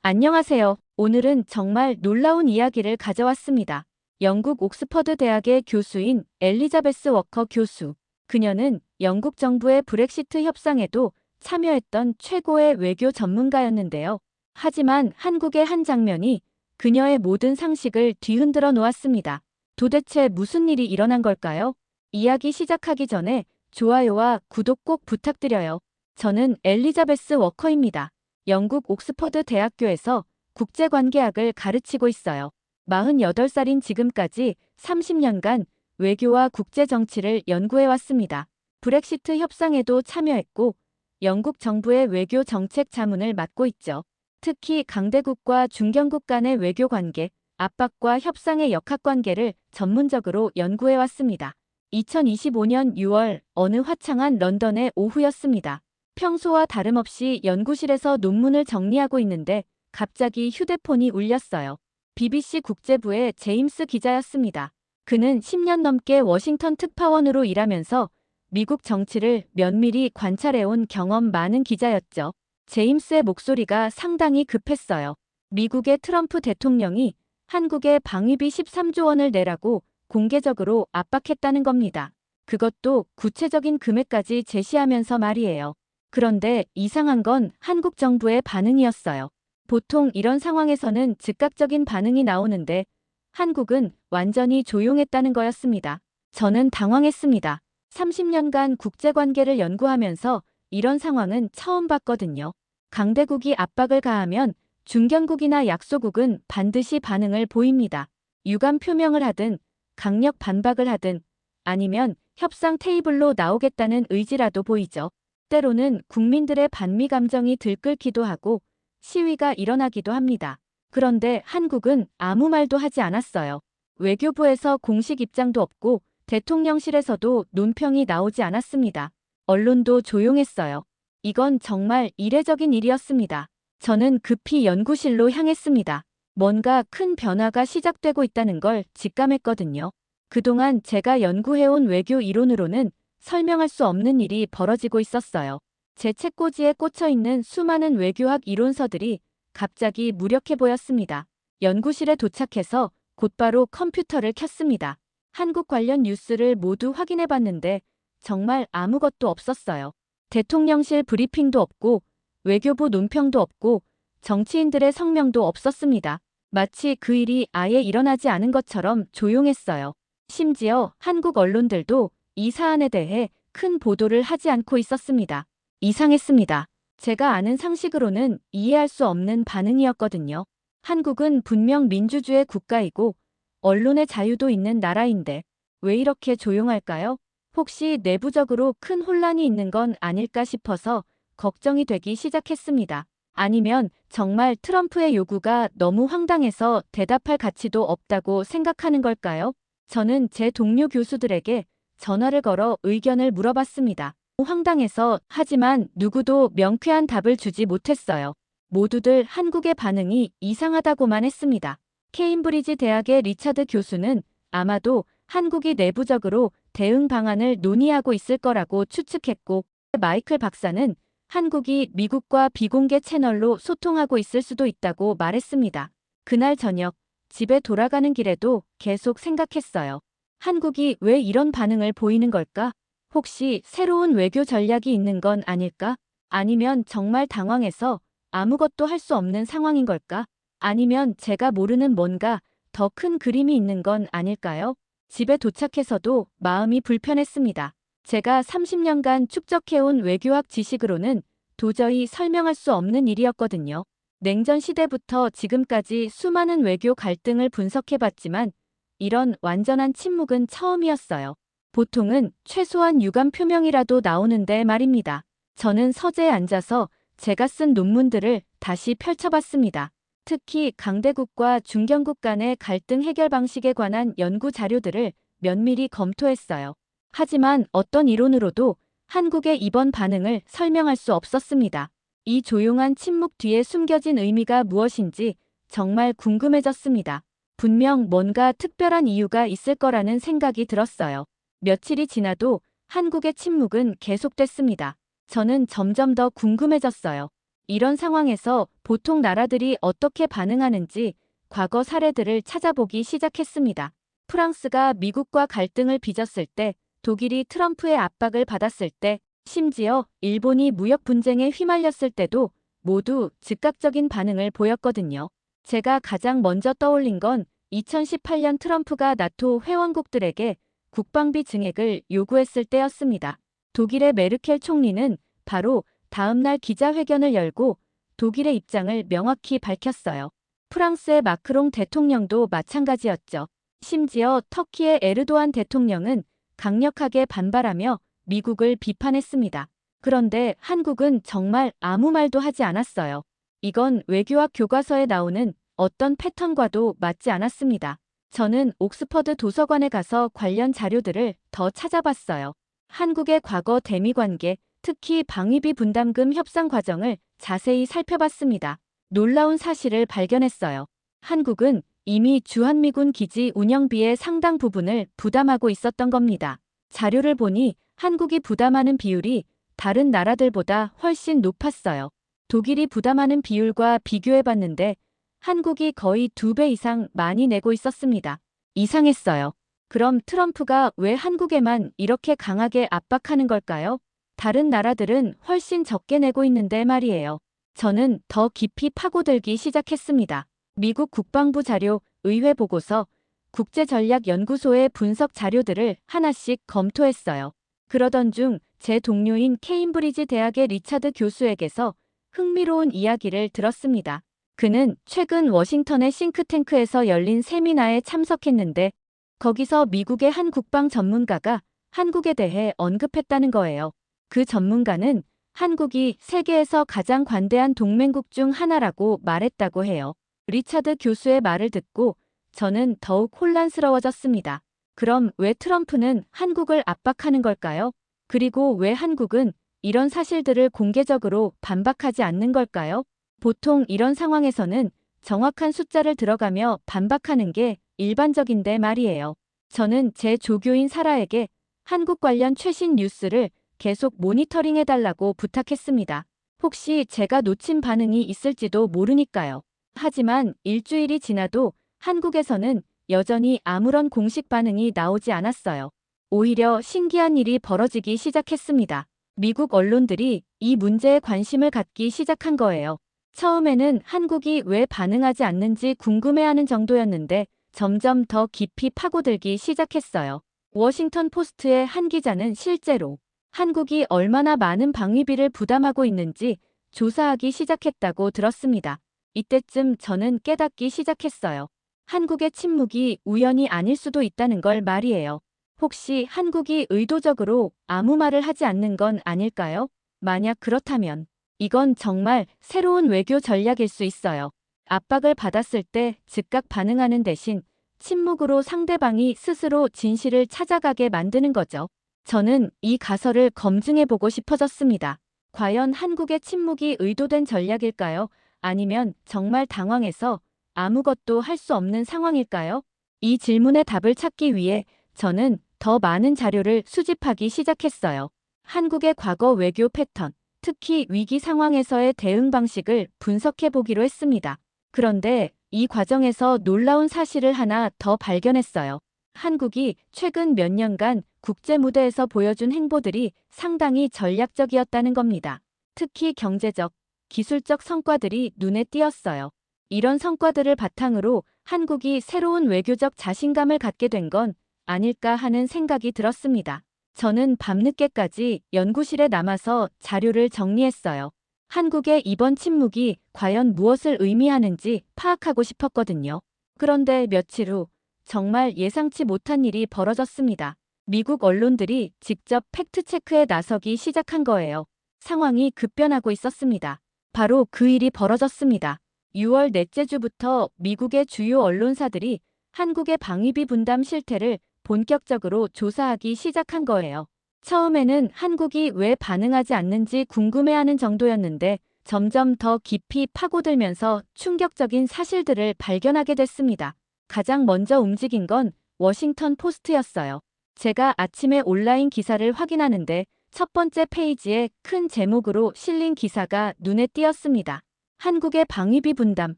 안녕하세요. 오늘은 정말 놀라운 이야기를 가져왔습니다. 영국 옥스퍼드 대학의 교수인 엘리자베스 워커 교수. 그녀는 영국 정부의 브렉시트 협상에도 참여했던 최고의 외교 전문가였는데요. 하지만 한국의 한 장면이 그녀의 모든 상식을 뒤흔들어 놓았습니다. 도대체 무슨 일이 일어난 걸까요? 이야기 시작하기 전에 좋아요와 구독 꼭 부탁드려요. 저는 엘리자베스 워커입니다. 영국 옥스퍼드 대학교에서 국제관계학을 가르치고 있어요. 48살인 지금까지 30년간 외교와 국제정치를 연구해왔습니다. 브렉시트 협상에도 참여했고 영국 정부의 외교 정책 자문을 맡고 있죠. 특히 강대국과 중견국 간의 외교 관계, 압박과 협상의 역학관계를 전문적으로 연구해왔습니다. 2025년 6월 어느 화창한 런던의 오후였습니다. 평소와 다름없이 연구실에서 논문을 정리하고 있는데 갑자기 휴대폰이 울렸어요. BBC 국제부의 제임스 기자였습니다. 그는 10년 넘게 워싱턴 특파원으로 일하면서 미국 정치를 면밀히 관찰해온 경험 많은 기자였죠. 제임스의 목소리가 상당히 급했어요. 미국의 트럼프 대통령이 한국에 방위비 13조 원을 내라고 공개적으로 압박했다는 겁니다. 그것도 구체적인 금액까지 제시하면서 말이에요. 그런데 이상한 건 한국 정부의 반응이었어요. 보통 이런 상황에서는 즉각적인 반응이 나오는데 한국은 완전히 조용했다는 거였습니다. 저는 당황했습니다. 30년간 국제관계를 연구하면서 이런 상황은 처음 봤거든요. 강대국이 압박을 가하면 중견국이나 약소국은 반드시 반응을 보입니다. 유감 표명을 하든 강력 반박을 하든 아니면 협상 테이블로 나오겠다는 의지라도 보이죠. 때로는 국민들의 반미 감정이 들끓기도 하고 시위가 일어나기도 합니다. 그런데 한국은 아무 말도 하지 않았어요. 외교부에서 공식 입장도 없고 대통령실에서도 논평이 나오지 않았습니다. 언론도 조용했어요. 이건 정말 이례적인 일이었습니다. 저는 급히 연구실로 향했습니다. 뭔가 큰 변화가 시작되고 있다는 걸 직감했거든요. 그동안 제가 연구해온 외교 이론으로는 설명할 수 없는 일이 벌어지고 있었어요. 제 책꽂이에 꽂혀있는 수많은 외교학 이론서들이 갑자기 무력해 보였습니다. 연구실에 도착해서 곧바로 컴퓨터를 켰습니다. 한국 관련 뉴스를 모두 확인해 봤는데 정말 아무것도 없었어요. 대통령실 브리핑도 없고 외교부 논평도 없고 정치인들의 성명도 없었습니다. 마치 그 일이 아예 일어나지 않은 것처럼 조용했어요. 심지어 한국 언론들도 이 사안에 대해 큰 보도를 하지 않고 있었습니다. 이상했습니다. 제가 아는 상식으로는 이해할 수 없는 반응이었거든요. 한국은 분명 민주주의 국가이고 언론의 자유도 있는 나라인데 왜 이렇게 조용할까요? 혹시 내부적으로 큰 혼란이 있는 건 아닐까 싶어서 걱정이 되기 시작했습니다. 아니면 정말 트럼프의 요구가 너무 황당해서 대답할 가치도 없다고 생각하는 걸까요? 저는 제 동료 교수들에게 전화를 걸어 의견을 물어봤습니다. 황당해서 하지만 누구도 명쾌한 답을 주지 못했어요. 모두들 한국의 반응이 이상하다고만 했습니다. 케임브리지 대학의 리차드 교수는 아마도 한국이 내부적으로 대응 방안을 논의하고 있을 거라고 추측했고 마이클 박사는 한국이 미국과 비공개 채널로 소통하고 있을 수도 있다고 말했습니다. 그날 저녁 집에 돌아가는 길에도 계속 생각했어요. 한국이 왜 이런 반응을 보이는 걸까? 혹시 새로운 외교 전략이 있는 건 아닐까? 아니면 정말 당황해서 아무것도 할 수 없는 상황인 걸까? 아니면 제가 모르는 뭔가 더 큰 그림이 있는 건 아닐까요? 집에 도착해서도 마음이 불편했습니다. 제가 30년간 축적해온 외교학 지식으로는 도저히 설명할 수 없는 일이었거든요. 냉전 시대부터 지금까지 수많은 외교 갈등을 분석해봤지만 이런 완전한 침묵은 처음이었어요. 보통은 최소한 유감 표명이라도 나오는데 말입니다. 저는 서재에 앉아서 제가 쓴 논문들을 다시 펼쳐봤습니다. 특히 강대국과 중견국 간의 갈등 해결 방식에 관한 연구 자료들을 면밀히 검토했어요. 하지만 어떤 이론으로도 한국의 이번 반응을 설명할 수 없었습니다. 이 조용한 침묵 뒤에 숨겨진 의미가 무엇인지 정말 궁금해졌습니다. 분명 뭔가 특별한 이유가 있을 거라는 생각이 들었어요. 며칠이 지나도 한국의 침묵은 계속됐습니다. 저는 점점 더 궁금해졌어요. 이런 상황에서 보통 나라들이 어떻게 반응하는지 과거 사례들을 찾아보기 시작했습니다. 프랑스가 미국과 갈등을 빚었을 때, 독일이 트럼프의 압박을 받았을 때, 심지어 일본이 무역 분쟁에 휘말렸을 때도 모두 즉각적인 반응을 보였거든요. 제가 가장 먼저 떠올린 건 2018년 트럼프가 나토 회원국들에게 국방비 증액을 요구했을 때였습니다. 독일의 메르켈 총리는 바로 다음날 기자회견을 열고 독일의 입장을 명확히 밝혔어요. 프랑스의 마크롱 대통령도 마찬가지였죠. 심지어 터키의 에르도안 대통령은 강력하게 반발하며 미국을 비판했습니다. 그런데 한국은 정말 아무 말도 하지 않았어요. 이건 외교학 교과서에 나오는 어떤 패턴과도 맞지 않았습니다. 저는 옥스퍼드 도서관에 가서 관련 자료들을 더 찾아봤어요. 한국의 과거 대미 관계, 특히 방위비 분담금 협상 과정을 자세히 살펴봤습니다. 놀라운 사실을 발견했어요. 한국은 이미 주한미군 기지 운영비의 상당 부분을 부담하고 있었던 겁니다. 자료를 보니 한국이 부담하는 비율이 다른 나라들보다 훨씬 높았어요. 독일이 부담하는 비율과 비교해봤는데 한국이 거의 2배 이상 많이 내고 있었습니다. 이상했어요. 그럼 트럼프가 왜 한국에만 이렇게 강하게 압박하는 걸까요? 다른 나라들은 훨씬 적게 내고 있는데 말이에요. 저는 더 깊이 파고들기 시작했습니다. 미국 국방부 자료, 의회 보고서, 국제전략연구소의 분석 자료들을 하나씩 검토했어요. 그러던 중 제 동료인 케임브리지 대학의 리차드 교수에게서 흥미로운 이야기를 들었습니다. 그는 최근 워싱턴의 싱크탱크에서 열린 세미나에 참석했는데 거기서 미국의 한 국방 전문가가 한국에 대해 언급했다는 거예요. 그 전문가는 한국이 세계에서 가장 관대한 동맹국 중 하나라고 말했다고 해요. 리차드 교수의 말을 듣고 저는 더욱 혼란스러워졌습니다. 그럼 왜 트럼프는 한국을 압박하는 걸까요? 그리고 왜 한국은 이런 사실들을 공개적으로 반박하지 않는 걸까요? 보통 이런 상황에서는 정확한 숫자를 들어가며 반박하는 게 일반적인데 말이에요. 저는 제 조교인 사라에게 한국 관련 최신 뉴스를 계속 모니터링해달라고 부탁했습니다. 혹시 제가 놓친 반응이 있을지도 모르니까요. 하지만 일주일이 지나도 한국에서는 여전히 아무런 공식 반응이 나오지 않았어요. 오히려 신기한 일이 벌어지기 시작했습니다. 미국 언론들이 이 문제에 관심을 갖기 시작한 거예요. 처음에는 한국이 왜 반응하지 않는지 궁금해하는 정도였는데 점점 더 깊이 파고들기 시작했어요. 워싱턴 포스트의 한 기자는 실제로 한국이 얼마나 많은 방위비를 부담하고 있는지 조사하기 시작했다고 들었습니다. 이때쯤 저는 깨닫기 시작했어요. 한국의 침묵이 우연이 아닐 수도 있다는 걸 말이에요. 혹시 한국이 의도적으로 아무 말을 하지 않는 건 아닐까요? 만약 그렇다면 이건 정말 새로운 외교 전략일 수 있어요. 압박을 받았을 때 즉각 반응하는 대신 침묵으로 상대방이 스스로 진실을 찾아가게 만드는 거죠. 저는 이 가설을 검증해보고 싶어졌습니다. 과연 한국의 침묵이 의도된 전략일까요? 아니면 정말 당황해서 아무것도 할 수 없는 상황일까요? 이 질문의 답을 찾기 위해 저는 더 많은 자료를 수집하기 시작했어요. 한국의 과거 외교 패턴, 특히 위기 상황에서의 대응 방식을 분석해보기로 했습니다. 그런데 이 과정에서 놀라운 사실을 하나 더 발견했어요. 한국이 최근 몇 년간 국제 무대에서 보여준 행보들이 상당히 전략적이었다는 겁니다. 특히 경제적, 기술적 성과들이 눈에 띄었어요. 이런 성과들을 바탕으로 한국이 새로운 외교적 자신감을 갖게 된 건 아닐까 하는 생각이 들었습니다. 저는 밤늦게까지 연구실에 남아서 자료를 정리했어요. 한국의 이번 침묵이 과연 무엇을 의미하는지 파악하고 싶었거든요. 그런데 며칠 후 정말 예상치 못한 일이 벌어졌습니다. 미국 언론들이 직접 팩트체크에 나서기 시작한 거예요. 상황이 급변하고 있었습니다. 바로 그 일이 벌어졌습니다. 6월 넷째 주부터 미국의 주요 언론사들이 한국의 방위비 분담 실태를 본격적으로 조사하기 시작한 거예요. 처음에는 한국이 왜 반응하지 않는지 궁금해하는 정도였는데 점점 더 깊이 파고들면서 충격적인 사실들을 발견하게 됐습니다. 가장 먼저 움직인 건 워싱턴 포스트였어요. 제가 아침에 온라인 기사를 확인하는데 첫 번째 페이지에 큰 제목으로 실린 기사가 눈에 띄었습니다. 한국의 방위비 분담,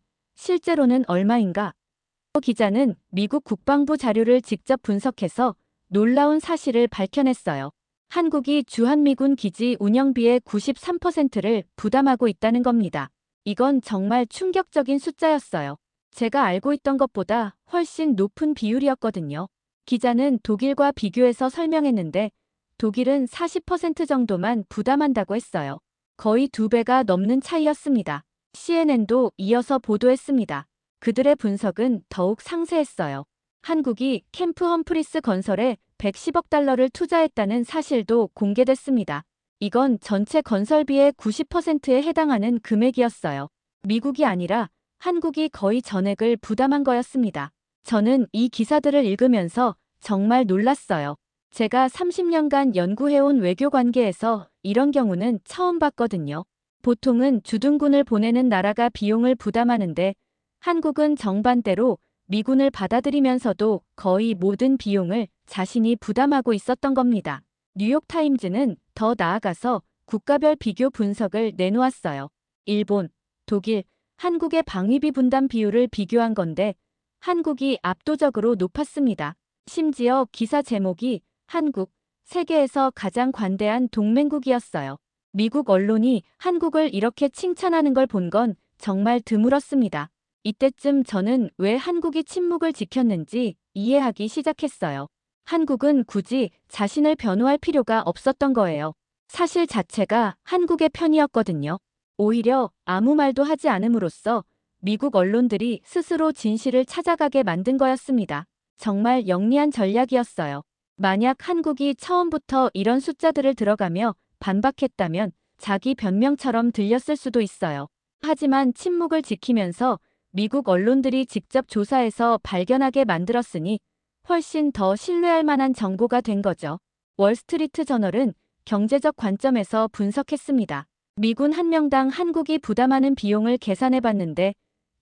실제로는 얼마인가? 기자는 미국 국방부 자료를 직접 분석해서 놀라운 사실을 밝혀냈어요. 한국이 주한미군 기지 운영비의 93%를 부담하고 있다는 겁니다. 이건 정말 충격적인 숫자였어요. 제가 알고 있던 것보다 훨씬 높은 비율이었거든요. 기자는 독일과 비교해서 설명했는데 독일은 40% 정도만 부담한다고 했어요. 거의 2배가 넘는 차이였습니다. CNN도 이어서 보도했습니다. 그들의 분석은 더욱 상세했어요. 한국이 캠프 험프리스 건설에 110억 달러를 투자했다는 사실도 공개됐습니다. 이건 전체 건설비의 90%에 해당하는 금액이었어요. 미국이 아니라 한국이 거의 전액을 부담한 거였습니다. 저는 이 기사들을 읽으면서 정말 놀랐어요. 제가 30년간 연구해온 외교 관계에서 이런 경우는 처음 봤거든요. 보통은 주둔군을 보내는 나라가 비용을 부담하는데 한국은 정반대로 미군을 받아들이면서도 거의 모든 비용을 자신이 부담하고 있었던 겁니다. 뉴욕타임즈는 더 나아가서 국가별 비교 분석을 내놓았어요. 일본, 독일, 한국의 방위비 분담 비율을 비교한 건데 한국이 압도적으로 높았습니다. 심지어 기사 제목이 한국, 세계에서 가장 관대한 동맹국이었어요. 미국 언론이 한국을 이렇게 칭찬하는 걸 본 건 정말 드물었습니다. 이때쯤 저는 왜 한국이 침묵을 지켰는지 이해하기 시작했어요. 한국은 굳이 자신을 변호할 필요가 없었던 거예요. 사실 자체가 한국의 편이었거든요. 오히려 아무 말도 하지 않음으로써 미국 언론들이 스스로 진실을 찾아가게 만든 거였습니다. 정말 영리한 전략이었어요. 만약 한국이 처음부터 이런 숫자들을 들어가며 반박했다면 자기 변명처럼 들렸을 수도 있어요. 하지만 침묵을 지키면서 미국 언론들이 직접 조사해서 발견하게 만들었으니 훨씬 더 신뢰할 만한 정보가 된 거죠. 월스트리트 저널은 경제적 관점에서 분석했습니다. 미군 한 명당 한국이 부담하는 비용을 계산해봤는데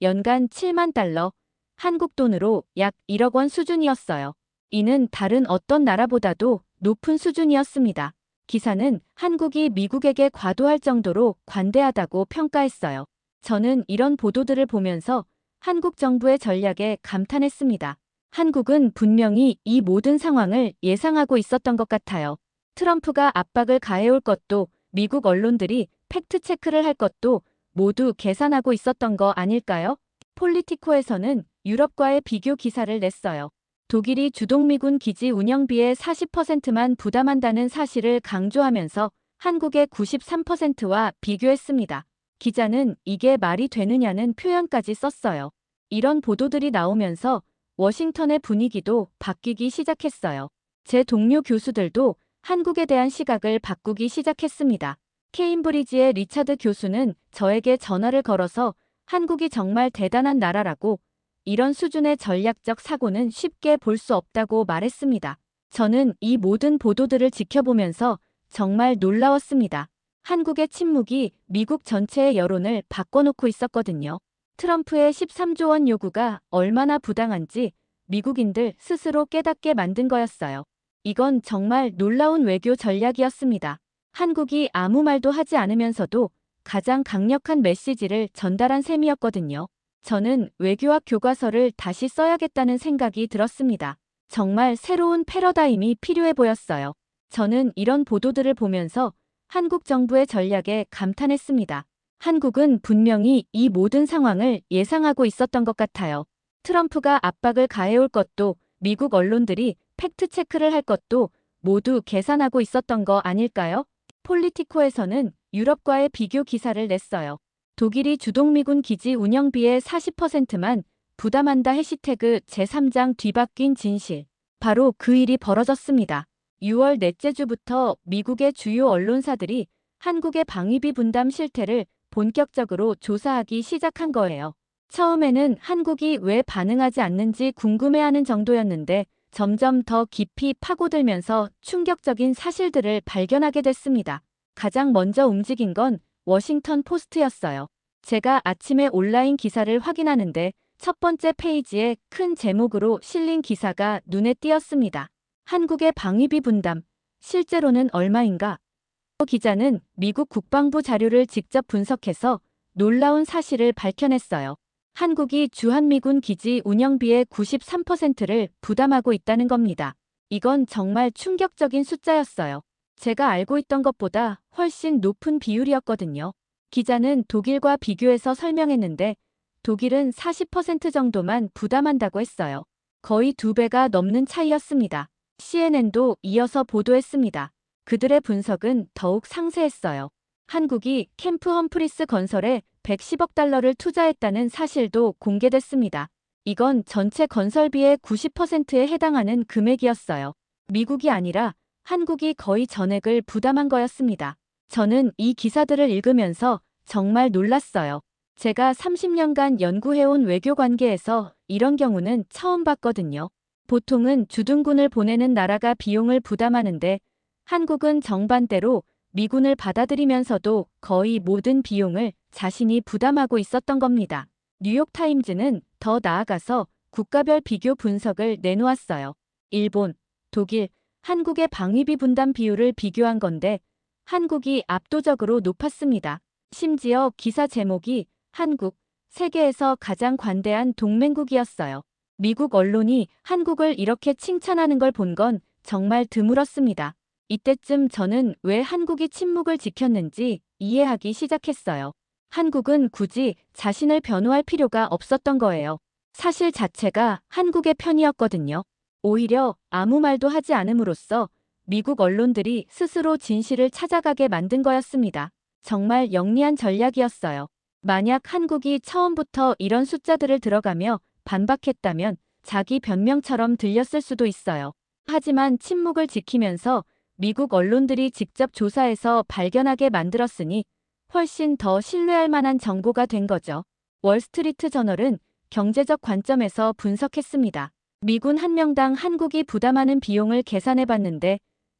연간 7만 달러, 한국 돈으로 약 1억 원 수준이었어요. 이는 다른 어떤 나라보다도 높은 수준이었습니다. 기사는 한국이 미국에게 과도할 정도로 관대하다고 평가했어요. 저는 이런 보도들을 보면서 한국 정부의 전략에 감탄했습니다. 한국은 분명히 이 모든 상황을 예상하고 있었던 것 같아요. 트럼프가 압박을 가해올 것도 미국 언론들이 팩트체크를 할 것도 모두 계산하고 있었던 거 아닐까요? 폴리티코에서는 유럽과의 비교 기사를 냈어요. 독일이 주동미군 기지 운영비의 40%만 부담한다는 사실을 강조하면서 한국의 93%와 비교했습니다. 기자는 이게 말이 되느냐는 표현까지 썼어요. 이런 보도들이 나오면서 워싱턴의 분위기도 바뀌기 시작했어요. 제 동료 교수들도 한국에 대한 시각을 바꾸기 시작했습니다. 케임브리지의 리차드 교수는 저에게 전화를 걸어서 한국이 정말 대단한 나라라고 이런 수준의 전략적 사고는 쉽게 볼 수 없다고 말했습니다. 저는 이 모든 보도들을 지켜보면서 정말 놀라웠습니다. 한국의 침묵이 미국 전체의 여론을 바꿔놓고 있었거든요. 트럼프의 13조 원 요구가 얼마나 부당한지 미국인들 스스로 깨닫게 만든 거였어요. 이건 정말 놀라운 외교 전략이었습니다. 한국이 아무 말도 하지 않으면서도 가장 강력한 메시지를 전달한 셈이었거든요. 저는 외교학 교과서를 다시 써야겠다는 생각이 들었습니다. 정말 새로운 패러다임이 필요해 보였어요. 저는 이런 보도들을 보면서 한국 정부의 전략에 감탄했습니다. 한국은 분명히 이 모든 상황을 예상하고 있었던 것 같아요. 트럼프가 압박을 가해올 것도 미국 언론들이 팩트체크를 할 것도 모두 계산하고 있었던 거 아닐까요? 폴리티코에서는 유럽과의 비교 기사를 냈어요. 독일이 주동미군 기지 운영비의 40%만 부담한다 해시태그 제3장 뒤바뀐 진실. 바로 그 일이 벌어졌습니다. 6월 넷째 주부터 미국의 주요 언론사들이 한국의 방위비 분담 실태를 본격적으로 조사하기 시작한 거예요. 처음에는 한국이 왜 반응하지 않는지 궁금해하는 정도였는데 점점 더 깊이 파고들면서 충격적인 사실들을 발견하게 됐습니다. 가장 먼저 움직인 건 워싱턴 포스트였어요. 제가 아침에 온라인 기사를 확인하는데 첫 번째 페이지에 큰 제목으로 실린 기사가 눈에 띄었습니다. 한국의 방위비 분담, 실제로는 얼마인가? 기자는 미국 국방부 자료를 직접 분석해서 놀라운 사실을 밝혀냈어요. 한국이 주한미군 기지 운영비의 93%를 부담하고 있다는 겁니다. 이건 정말 충격적인 숫자였어요. 제가 알고 있던 것보다 훨씬 높은 비율이었거든요. 기자는 독일과 비교해서 설명했는데 독일은 40% 정도만 부담한다고 했어요. 거의 2배가 넘는 차이였습니다. CNN도 이어서 보도했습니다. 그들의 분석은 더욱 상세했어요. 한국이 캠프 험프리스 건설에 110억 달러를 투자했다는 사실도 공개됐습니다. 이건 전체 건설비의 90%에 해당하는 금액이었어요. 미국이 아니라 한국이 거의 전액을 부담한 거였습니다. 저는 이 기사들을 읽으면서 정말 놀랐어요. 제가 30년간 연구해온 외교 관계에서 이런 경우는 처음 봤거든요. 보통은 주둔군을 보내는 나라가 비용을 부담하는데 한국은 정반대로 미군을 받아들이면서도 거의 모든 비용을 자신이 부담하고 있었던 겁니다. 뉴욕타임즈는 더 나아가서 국가별 비교 분석을 내놓았어요. 일본, 독일, 한국의 방위비 분담 비율을 비교한 건데 한국이 압도적으로 높았습니다. 심지어 기사 제목이 한국, 세계에서 가장 관대한 동맹국이었어요. 미국 언론이 한국을 이렇게 칭찬하는 걸 본 건 정말 드물었습니다. 이때쯤 저는 왜 한국이 침묵을 지켰는지 이해하기 시작했어요. 한국은 굳이 자신을 변호할 필요가 없었던 거예요. 사실 자체가 한국의 편이었거든요. 오히려 아무 말도 하지 않음으로써 미국 언론들이 스스로 진실을 찾아가게 만든 거였습니다. 정말 영리한 전략이었어요. 만약 한국이 처음부터 이런 숫자들을 들어가며 반박했다면 자기 변명처럼 들렸을 수도 있어요. 하지만 침묵을 지키면서 미국 언론들이 직접 조사해서 발견하게 만들었으니 훨씬 더 신뢰할 만한 정보가 된 거죠. 월스트리트 저널은 경제적 관점에서 분석했습니다. 미군 한 명당 한국이 부담하는 비용을 계산해봤는데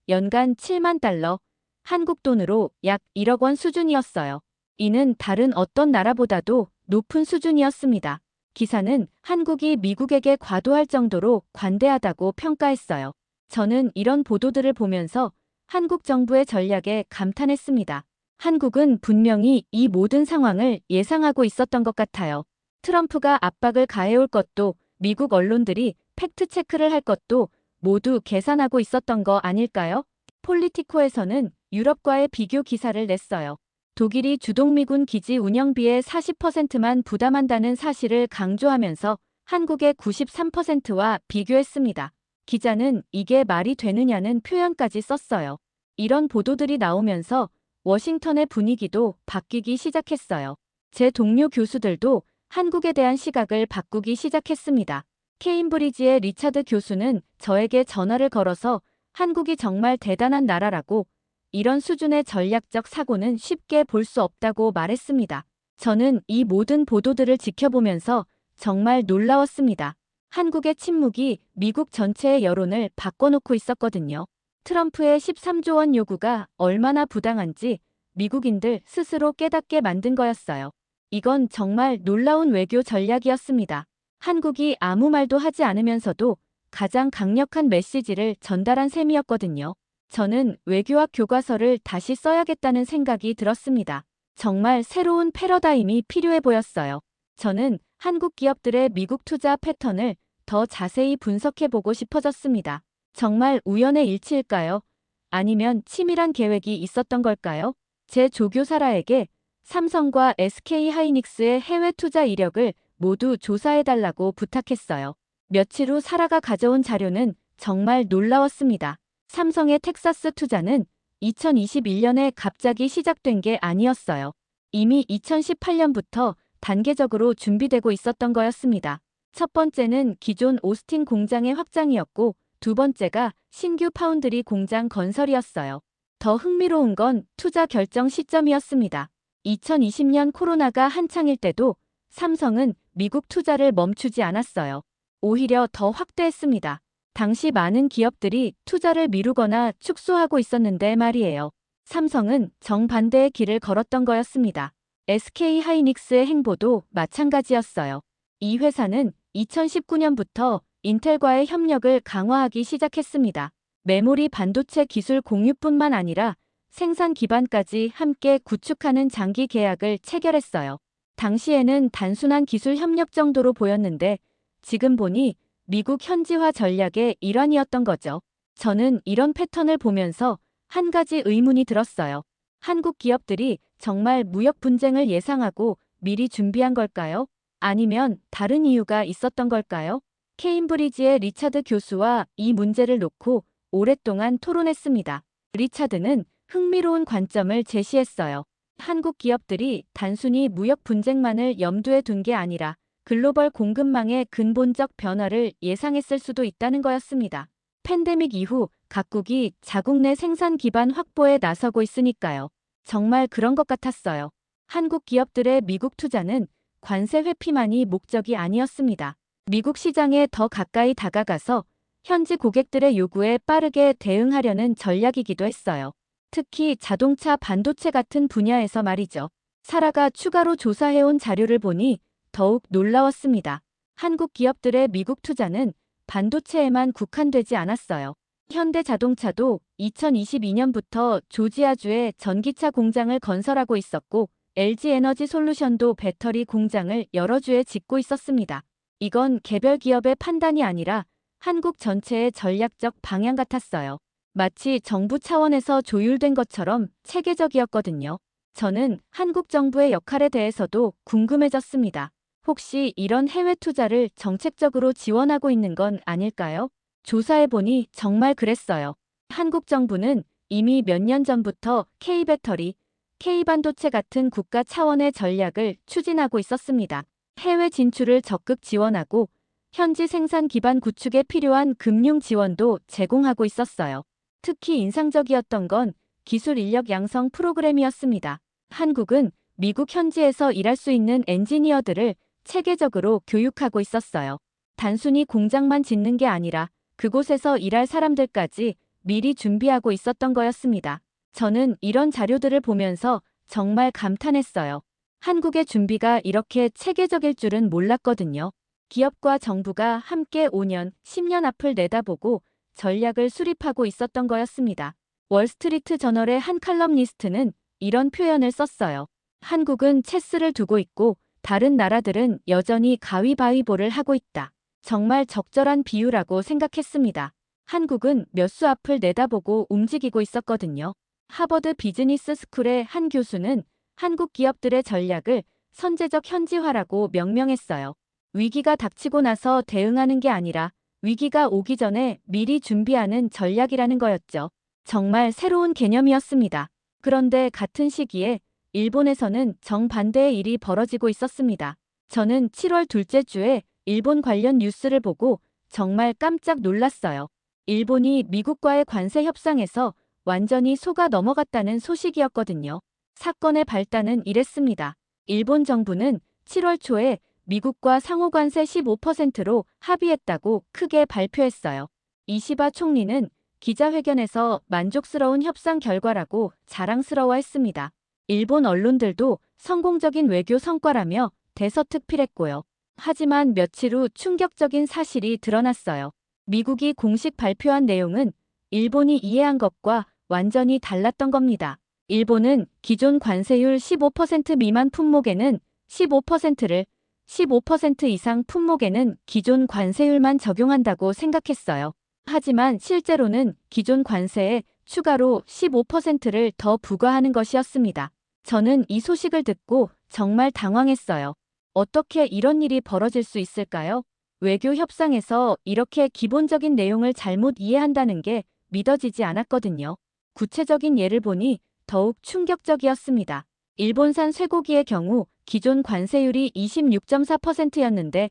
연간 7만 달러, 한국 돈으로 약 1억 원 수준이었어요. 이는 다른 어떤 나라보다도 높은 수준이었습니다. 기사는 한국이 미국에게 과도할 정도로 관대하다고 평가했어요. 저는 이런 보도들을 보면서 한국 정부의 전략에 감탄했습니다. 한국은 분명히 이 모든 상황을 예상하고 있었던 것 같아요. 트럼프가 압박을 가해올 것도 미국 언론들이 팩트체크를 할 것도 모두 계산하고 있었던 거 아닐까요? 폴리티코에서는 유럽과의 비교 기사를 냈어요. 독일이 주동미군 기지 운영비의 40%만 부담한다는 사실을 강조하면서 한국의 93%와 비교했습니다. 기자는 이게 말이 되느냐는 표현까지 썼어요. 이런 보도들이 나오면서 워싱턴의 분위기도 바뀌기 시작했어요. 제 동료 교수들도 한국에 대한 시각을 바꾸기 시작했습니다. 케임브리지의 리차드 교수는 저에게 전화를 걸어서 한국이 정말 대단한 나라라고 이런 수준의 전략적 사고는 쉽게 볼 수 없다고 말했습니다. 저는 이 모든 보도들을 지켜보면서 정말 놀라웠습니다. 한국의 침묵이 미국 전체의 여론을 바꿔놓고 있었거든요. 트럼프의 13조 원 요구가 얼마나 부당한지 미국인들 스스로 깨닫게 만든 거였어요. 이건 정말 놀라운 외교 전략이었습니다. 한국이 아무 말도 하지 않으면서도 가장 강력한 메시지를 전달한 셈이었거든요. 저는 외교학 교과서를 다시 써야겠다는 생각이 들었습니다. 정말 새로운 패러다임이 필요해 보였어요. 저는 한국 기업들의 미국 투자 패턴을 더 자세히 분석해보고 싶어졌습니다. 정말 우연의 일치일까요? 아니면 치밀한 계획이 있었던 걸까요? 제 조교사라에게 삼성과 SK하이닉스의 해외 투자 이력을 모두 조사해달라고 부탁했어요. 며칠 후 사라가 가져온 자료는 정말 놀라웠습니다. 삼성의 텍사스 투자는 2021년에 갑자기 시작된 게 아니었어요. 이미 2018년부터 단계적으로 준비되고 있었던 거였습니다. 첫 번째는 기존 오스틴 공장의 확장이었고 두 번째가 신규 파운드리 공장 건설이었어요. 더 흥미로운 건 투자 결정 시점이었습니다. 2020년 코로나가 한창일 때도 삼성은 미국 투자를 멈추지 않았어요. 오히려 더 확대했습니다. 당시 많은 기업들이 투자를 미루거나 축소하고 있었는데 말이에요. 삼성은 정반대의 길을 걸었던 거였습니다. SK하이닉스의 행보도 마찬가지였어요. 이 회사는 2019년부터 인텔과의 협력을 강화하기 시작했습니다. 메모리 반도체 기술 공유뿐만 아니라 생산 기반까지 함께 구축하는 장기 계약을 체결했어요. 당시에는 단순한 기술 협력 정도로 보였는데 지금 보니 미국 현지화 전략의 일환이었던 거죠. 저는 이런 패턴을 보면서 한 가지 의문이 들었어요. 한국 기업들이 정말 무역 분쟁을 예상하고 미리 준비한 걸까요? 아니면 다른 이유가 있었던 걸까요? 케임브리지의 리차드 교수와 이 문제를 놓고 오랫동안 토론했습니다. 리차드는 흥미로운 관점을 제시했어요. 한국 기업들이 단순히 무역 분쟁만을 염두에 둔 게 아니라 글로벌 공급망의 근본적 변화를 예상했을 수도 있다는 거였습니다. 팬데믹 이후 각국이 자국 내 생산 기반 확보에 나서고 있으니까요. 정말 그런 것 같았어요. 한국 기업들의 미국 투자는 관세 회피만이 목적이 아니었습니다. 미국 시장에 더 가까이 다가가서 현지 고객들의 요구에 빠르게 대응하려는 전략이기도 했어요. 특히 자동차 반도체 같은 분야에서 말이죠. 사라가 추가로 조사해온 자료를 보니 더욱 놀라웠습니다. 한국 기업들의 미국 투자는 반도체에만 국한되지 않았어요. 현대자동차도 2022년부터 조지아주에 전기차 공장을 건설하고 있었고 LG에너지솔루션도 배터리 공장을 여러 주에 짓고 있었습니다. 이건 개별 기업의 판단이 아니라 한국 전체의 전략적 방향 같았어요. 마치 정부 차원에서 조율된 것처럼 체계적이었거든요. 저는 한국 정부의 역할에 대해서도 궁금해졌습니다. 혹시 이런 해외 투자를 정책적으로 지원하고 있는 건 아닐까요? 조사해보니 정말 그랬어요. 한국 정부는 이미 몇 년 전부터 K배터리, K반도체 같은 국가 차원의 전략을 추진하고 있었습니다. 해외 진출을 적극 지원하고 현지 생산 기반 구축에 필요한 금융 지원도 제공하고 있었어요. 특히 인상적이었던 건 기술 인력 양성 프로그램이었습니다. 한국은 미국 현지에서 일할 수 있는 엔지니어들을 체계적으로 교육하고 있었어요. 단순히 공장만 짓는 게 아니라 그곳에서 일할 사람들까지 미리 준비하고 있었던 거였습니다. 저는 이런 자료들을 보면서 정말 감탄했어요. 한국의 준비가 이렇게 체계적일 줄은 몰랐거든요. 기업과 정부가 함께 5년, 10년 앞을 내다보고 전략을 수립하고 있었던 거였습니다. 월스트리트 저널의 한 칼럼니스트는 이런 표현을 썼어요. 한국은 체스를 두고 있고 다른 나라들은 여전히 가위바위보를 하고 있다. 정말 적절한 비유라고 생각했습니다. 한국은 몇 수 앞을 내다보고 움직이고 있었거든요. 하버드 비즈니스 스쿨의 한 교수는 한국 기업들의 전략을 선제적 현지화라고 명명했어요. 위기가 닥치고 나서 대응하는 게 아니라 위기가 오기 전에 미리 준비하는 전략이라는 거였죠. 정말 새로운 개념이었습니다. 그런데 같은 시기에 일본에서는 정반대의 일이 벌어지고 있었습니다. 저는 7월 둘째 주에 일본 관련 뉴스를 보고 정말 깜짝 놀랐어요. 일본이 미국과의 관세 협상에서 완전히 속아 넘어갔다는 소식이었거든요. 사건의 발단은 이랬습니다. 일본 정부는 7월 초에 미국과 상호관세 15%로 합의했다고 크게 발표했어요. 이시바 총리는 기자회견에서 만족스러운 협상 결과라고 자랑스러워했습니다. 일본 언론들도 성공적인 외교 성과라며 대서특필했고요. 하지만 며칠 후 충격적인 사실이 드러났어요. 미국이 공식 발표한 내용은 일본이 이해한 것과 완전히 달랐던 겁니다. 일본은 기존 관세율 15% 미만 품목에는 15%를 15% 이상 품목에는 기존 관세율만 적용한다고 생각했어요. 하지만 실제로는 기존 관세에 추가로 15%를 더 부과하는 것이었습니다. 저는 이 소식을 듣고 정말 당황했어요. 어떻게 이런 일이 벌어질 수 있을까요? 외교 협상에서 이렇게 기본적인 내용을 잘못 이해한다는 게 믿어지지 않았거든요. 구체적인 예를 보니 더욱 충격적이었습니다. 일본산 쇠고기의 경우 기존 관세율이 26.4%였는데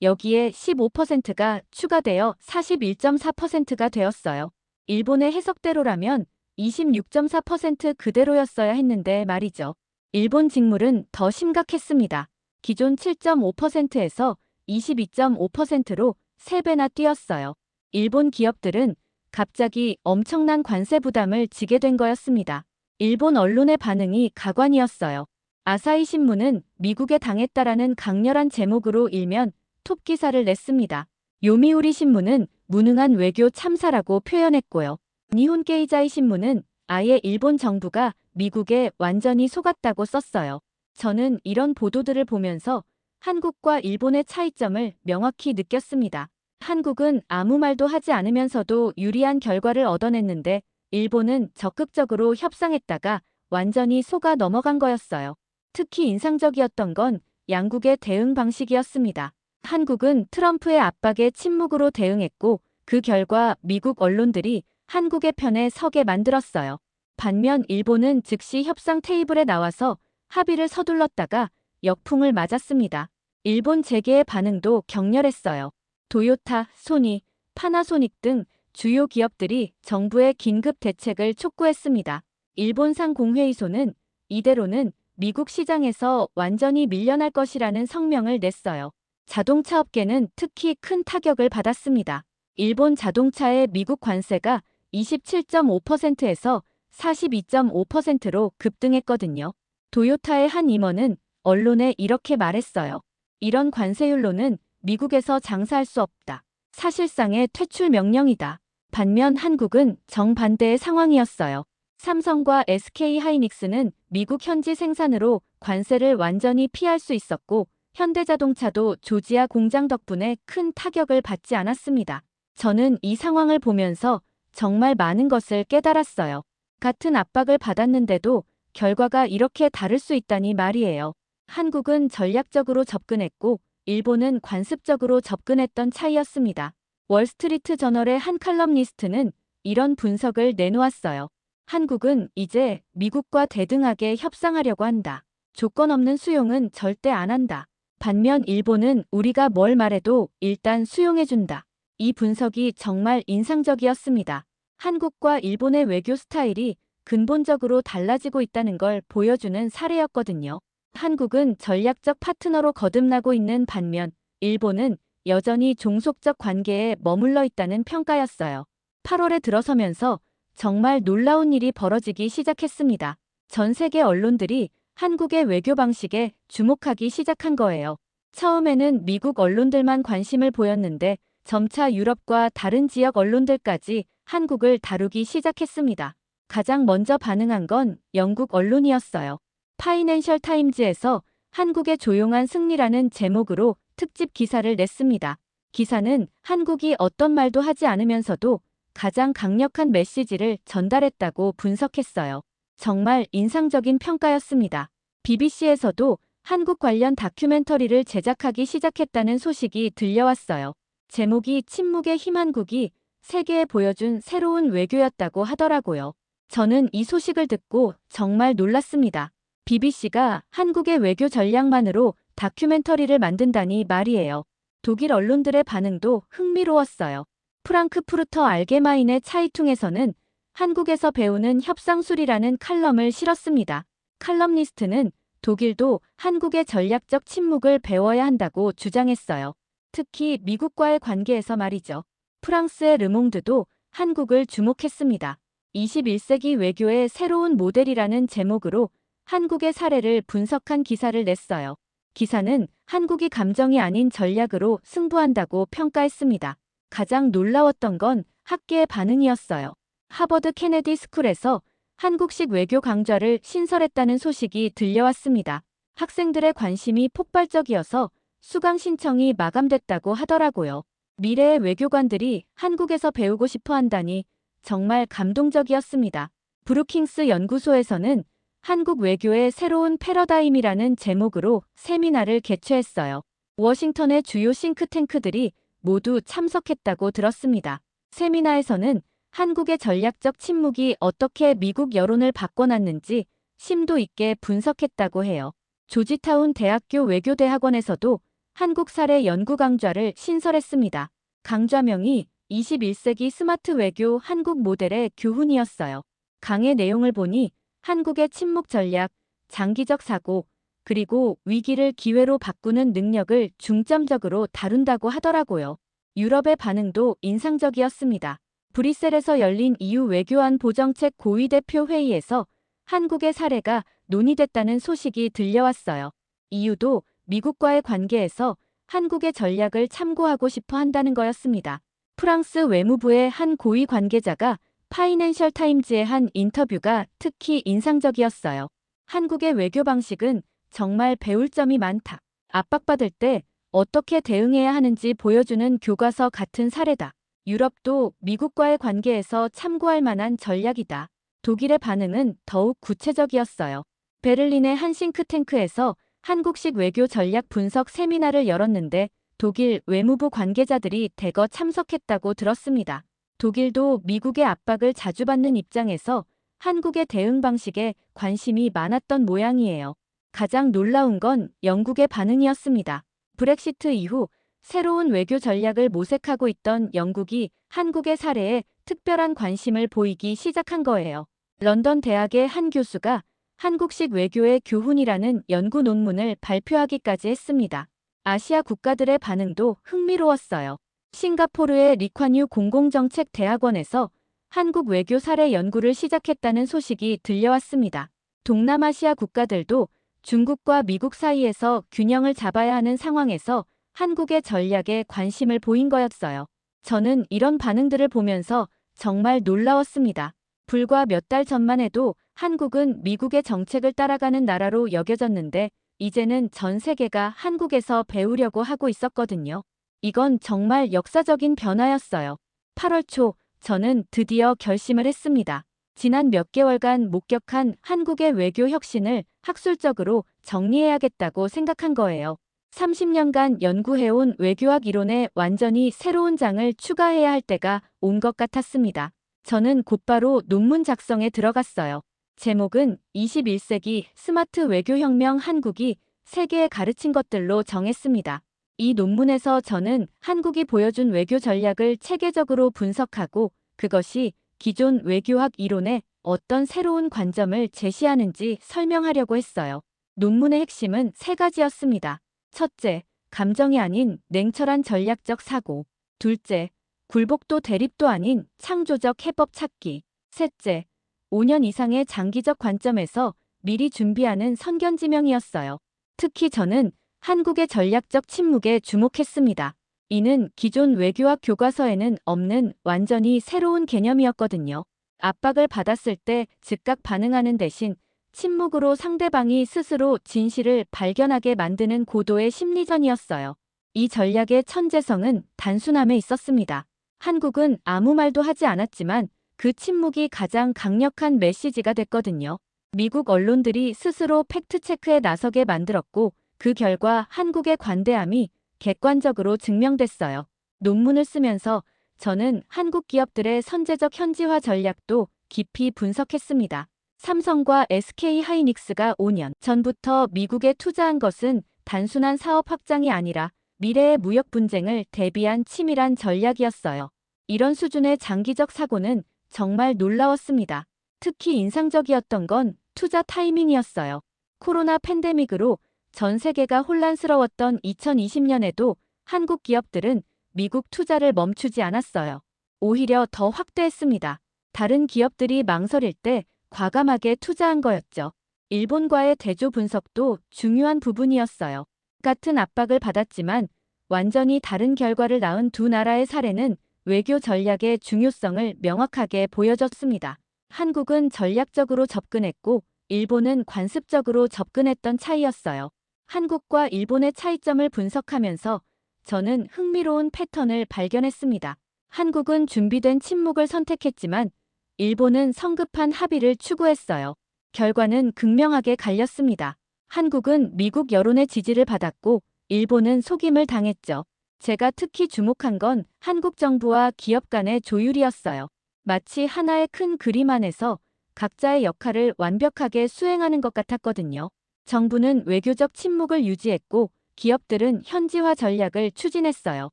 여기에 15%가 추가되어 41.4%가 되었어요. 일본의 해석대로라면 26.4% 그대로였어야 했는데 말이죠. 일본 직물은 더 심각했습니다. 기존 7.5%에서 22.5%로 3배나 뛰었어요. 일본 기업들은 갑자기 엄청난 관세 부담을 지게 된 거였습니다. 일본 언론의 반응이 가관이었어요. 아사히 신문은 미국에 당했다라는 강렬한 제목으로 일면 톱 기사를 냈습니다. 요미우리 신문은 무능한 외교 참사라고 표현했고요. 니혼케이자이 신문은 아예 일본 정부가 미국에 완전히 속았다고 썼어요. 저는 이런 보도들을 보면서 한국과 일본의 차이점을 명확히 느꼈습니다. 한국은 아무 말도 하지 않으면서도 유리한 결과를 얻어냈는데 일본은 적극적으로 협상했다가 완전히 속아 넘어간 거였어요. 특히 인상적이었던 건 양국의 대응 방식이었습니다. 한국은 트럼프의 압박에 침묵으로 대응했고 그 결과 미국 언론들이 한국의 편에 서게 만들었어요. 반면 일본은 즉시 협상 테이블에 나와서 합의를 서둘렀다가 역풍을 맞았습니다. 일본 재계의 반응도 격렬했어요. 도요타, 소니, 파나소닉 등 주요 기업들이 정부의 긴급 대책을 촉구했습니다. 일본산 공회의소는 이대로는 미국 시장에서 완전히 밀려날 것이라는 성명을 냈어요. 자동차 업계는 특히 큰 타격을 받았습니다. 일본 자동차의 미국 관세가 27.5%에서 42.5%로 급등했거든요. 도요타의 한 임원은 언론에 이렇게 말했어요. 이런 관세율로는 미국에서 장사할 수 없다. 사실상의 퇴출 명령이다. 반면 한국은 정반대의 상황이었어요. 삼성과 SK 하이닉스는 미국 현지 생산으로 관세를 완전히 피할 수 있었고 현대자동차도 조지아 공장 덕분에 큰 타격을 받지 않았습니다. 저는 이 상황을 보면서 정말 많은 것을 깨달았어요. 같은 압박을 받았는데도 결과가 이렇게 다를 수 있다니 말이에요. 한국은 전략적으로 접근했고 일본은 관습적으로 접근했던 차이였습니다. 월스트리트 저널의 한 칼럼니스트는 이런 분석을 내놓았어요. 한국은 이제 미국과 대등하게 협상하려고 한다. 조건 없는 수용은 절대 안 한다. 반면 일본은 우리가 뭘 말해도 일단 수용해준다. 이 분석이 정말 인상적이었습니다. 한국과 일본의 외교 스타일이 근본적으로 달라지고 있다는 걸 보여주는 사례였거든요. 한국은 전략적 파트너로 거듭나고 있는 반면 일본은 여전히 종속적 관계에 머물러 있다는 평가였어요. 8월에 들어서면서 정말 놀라운 일이 벌어지기 시작했습니다. 전 세계 언론들이 한국의 외교 방식에 주목하기 시작한 거예요. 처음에는 미국 언론들만 관심을 보였는데 점차 유럽과 다른 지역 언론들까지 한국을 다루기 시작했습니다. 가장 먼저 반응한 건 영국 언론이었어요. 파이낸셜 타임즈에서 한국의 조용한 승리라는 제목으로 특집 기사를 냈습니다. 기사는 한국이 어떤 말도 하지 않으면서도 가장 강력한 메시지를 전달했다고 분석했어요. 정말 인상적인 평가였습니다. BBC에서도 한국 관련 다큐멘터리를 제작하기 시작했다는 소식이 들려왔어요. 제목이 침묵의 힘 한국이 세계에 보여준 새로운 외교였다고 하더라고요. 저는 이 소식을 듣고 정말 놀랐습니다. BBC가 한국의 외교 전략만으로 다큐멘터리를 만든다니 말이에요. 독일 언론들의 반응도 흥미로웠어요. 프랑크푸르터 알게마인의 차이퉁에서는 한국에서 배우는 협상술이라는 칼럼을 실었습니다. 칼럼니스트는 독일도 한국의 전략적 침묵을 배워야 한다고 주장했어요. 특히 미국과의 관계에서 말이죠. 프랑스의 르몽드도 한국을 주목했습니다. 21세기 외교의 새로운 모델이라는 제목으로 한국의 사례를 분석한 기사를 냈어요. 기사는 한국이 감정이 아닌 전략으로 승부한다고 평가했습니다. 가장 놀라웠던 건 학계의 반응이었어요. 하버드 케네디 스쿨에서 한국식 외교 강좌를 신설했다는 소식이 들려왔습니다. 학생들의 관심이 폭발적이어서 수강 신청이 마감됐다고 하더라고요. 미래의 외교관들이 한국에서 배우고 싶어 한다니 정말 감동적이었습니다. 브루킹스 연구소에서는 한국 외교의 새로운 패러다임이라는 제목으로 세미나를 개최했어요. 워싱턴의 주요 싱크탱크들이 모두 참석했다고 들었습니다. 세미나에서는 한국의 전략적 침묵이 어떻게 미국 여론을 바꿔놨는지 심도 있게 분석했다고 해요. 조지타운 대학교 외교대학원에서도 한국 사례 연구 강좌를 신설했습니다. 강좌명이 21세기 스마트 외교 한국 모델의 교훈이었어요. 강의 내용을 보니 한국의 침묵 전략, 장기적 사고, 그리고 위기를 기회로 바꾸는 능력을 중점적으로 다룬다고 하더라고요. 유럽의 반응도 인상적이었습니다. 브뤼셀에서 열린 EU 외교안 보정책 고위 대표 회의에서 한국의 사례가 논의됐다는 소식이 들려왔어요. EU도 미국과의 관계에서 한국의 전략을 참고하고 싶어 한다는 거였습니다. 프랑스 외무부의 한 고위 관계자가 파이낸셜 타임즈의 한 인터뷰가 특히 인상적이었어요. 한국의 외교 방식은 정말 배울 점이 많다. 압박받을 때 어떻게 대응해야 하는지 보여주는 교과서 같은 사례다. 유럽도 미국과의 관계에서 참고할 만한 전략이다. 독일의 반응은 더욱 구체적이었어요. 베를린의 한 싱크탱크에서 한국식 외교 전략 분석 세미나를 열었는데 독일 외무부 관계자들이 대거 참석했다고 들었습니다. 독일도 미국의 압박을 자주 받는 입장에서 한국의 대응 방식에 관심이 많았던 모양이에요. 가장 놀라운 건 영국의 반응이었습니다. 브렉시트 이후 새로운 외교 전략을 모색하고 있던 영국이 한국의 사례에 특별한 관심을 보이기 시작한 거예요. 런던 대학의 한 교수가 한국식 외교의 교훈이라는 연구 논문을 발표하기까지 했습니다. 아시아 국가들의 반응도 흥미로웠어요. 싱가포르의 리콴유 공공정책대학원에서 한국 외교 사례 연구를 시작했다는 소식이 들려왔습니다. 동남아시아 국가들도 중국과 미국 사이에서 균형을 잡아야 하는 상황에서 한국의 전략에 관심을 보인 거였어요. 저는 이런 반응들을 보면서 정말 놀라웠습니다. 불과 몇 달 전만 해도 한국은 미국의 정책을 따라가는 나라로 여겨졌는데 이제는 전 세계가 한국에서 배우려고 하고 있었거든요. 이건 정말 역사적인 변화였어요. 8월 초 저는 드디어 결심을 했습니다. 지난 몇 개월간 목격한 한국의 외교 혁신을 학술적으로 정리해야겠다고 생각한 거예요. 30년간 연구해온 외교학 이론에 완전히 새로운 장을 추가해야 할 때가 온 것 같았습니다. 저는 곧바로 논문 작성에 들어갔어요. 제목은 21세기 스마트 외교혁명 한국이 세계에 가르친 것들로 정했습니다. 이 논문에서 저는 한국이 보여준 외교 전략을 체계적으로 분석하고 그것이 기존 외교학 이론에 어떤 새로운 관점을 제시하는지 설명하려고 했어요. 논문의 핵심은 세 가지였습니다. 첫째, 감정이 아닌 냉철한 전략적 사고. 둘째, 굴복도 대립도 아닌 창조적 해법 찾기. 셋째, 5년 이상의 장기적 관점에서 미리 준비하는 선견지명이었어요. 특히 저는 한국의 전략적 침묵에 주목했습니다. 이는 기존 외교학 교과서에는 없는 완전히 새로운 개념이었거든요. 압박을 받았을 때 즉각 반응하는 대신 침묵으로 상대방이 스스로 진실을 발견하게 만드는 고도의 심리전이었어요. 이 전략의 천재성은 단순함에 있었습니다. 한국은 아무 말도 하지 않았지만 그 침묵이 가장 강력한 메시지가 됐거든요. 미국 언론들이 스스로 팩트체크에 나서게 만들었고 그 결과 한국의 관대함이 객관적으로 증명됐어요. 논문을 쓰면서 저는 한국 기업들의 선제적 현지화 전략도 깊이 분석했습니다. 삼성과 SK하이닉스가 5년 전부터 미국에 투자한 것은 단순한 사업 확장이 아니라 미래의 무역 분쟁을 대비한 치밀한 전략이었어요. 이런 수준의 장기적 사고는 정말 놀라웠습니다. 특히 인상적이었던 건 투자 타이밍이었어요. 코로나 팬데믹으로 전 세계가 혼란스러웠던 2020년에도 한국 기업들은 미국 투자를 멈추지 않았어요. 오히려 더 확대했습니다. 다른 기업들이 망설일 때 과감하게 투자한 거였죠. 일본과의 대조 분석도 중요한 부분이었어요. 같은 압박을 받았지만 완전히 다른 결과를 낳은 두 나라의 사례는 외교 전략의 중요성을 명확하게 보여줬습니다. 한국은 전략적으로 접근했고 일본은 관습적으로 접근했던 차이였어요. 한국과 일본의 차이점을 분석하면서 저는 흥미로운 패턴을 발견했습니다. 한국은 준비된 침묵을 선택했지만 일본은 성급한 합의를 추구했어요. 결과는 극명하게 갈렸습니다. 한국은 미국 여론의 지지를 받았고 일본은 속임을 당했죠. 제가 특히 주목한 건 한국 정부와 기업 간의 조율이었어요. 마치 하나의 큰 그림 안에서 각자의 역할을 완벽하게 수행하는 것 같았거든요. 정부는 외교적 침묵을 유지했고 기업들은 현지화 전략을 추진했어요.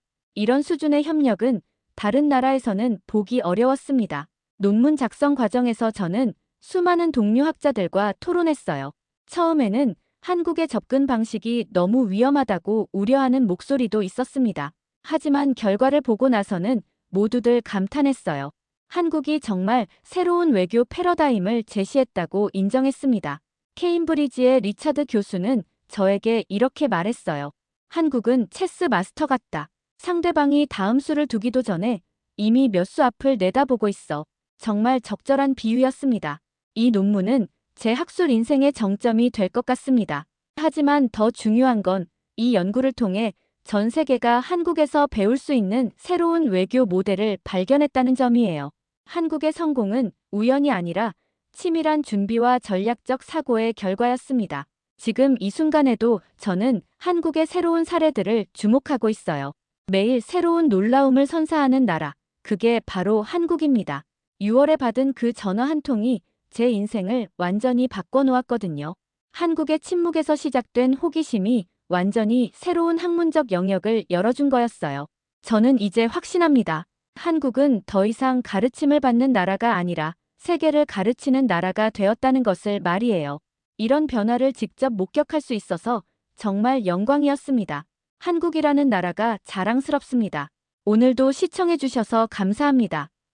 이런 수준의 협력은 다른 나라에서는 보기 어려웠습니다. 논문 작성 과정에서 저는 수많은 동료 학자들과 토론했어요. 처음에는 한국의 접근 방식이 너무 위험하다고 우려하는 목소리도 있었습니다. 하지만 결과를 보고 나서는 모두들 감탄했어요. 한국이 정말 새로운 외교 패러다임을 제시했다고 인정했습니다. 케임브리지의 리차드 교수는 저에게 이렇게 말했어요. 한국은 체스 마스터 같다. 상대방이 다음 수를 두기도 전에 이미 몇 수 앞을 내다보고 있어. 정말 적절한 비유였습니다. 이 논문은 제 학술 인생의 정점이 될 것 같습니다. 하지만 더 중요한 건 이 연구를 통해 전 세계가 한국에서 배울 수 있는 새로운 외교 모델을 발견했다는 점이에요. 한국의 성공은 우연이 아니라 치밀한 준비와 전략적 사고의 결과였습니다. 지금 이 순간에도 저는 한국의 새로운 사례들을 주목하고 있어요. 매일 새로운 놀라움을 선사하는 나라, 그게 바로 한국입니다. 6월에 받은 그 전화 한 통이 제 인생을 완전히 바꿔놓았거든요. 한국의 침묵에서 시작된 호기심이 완전히 새로운 학문적 영역을 열어준 거였어요. 저는 이제 확신합니다. 한국은 더 이상 가르침을 받는 나라가 아니라 세계를 가르치는 나라가 되었다는 것을 말이에요. 이런 변화를 직접 목격할 수 있어서 정말 영광이었습니다. 한국이라는 나라가 자랑스럽습니다. 오늘도 시청해주셔서 감사합니다.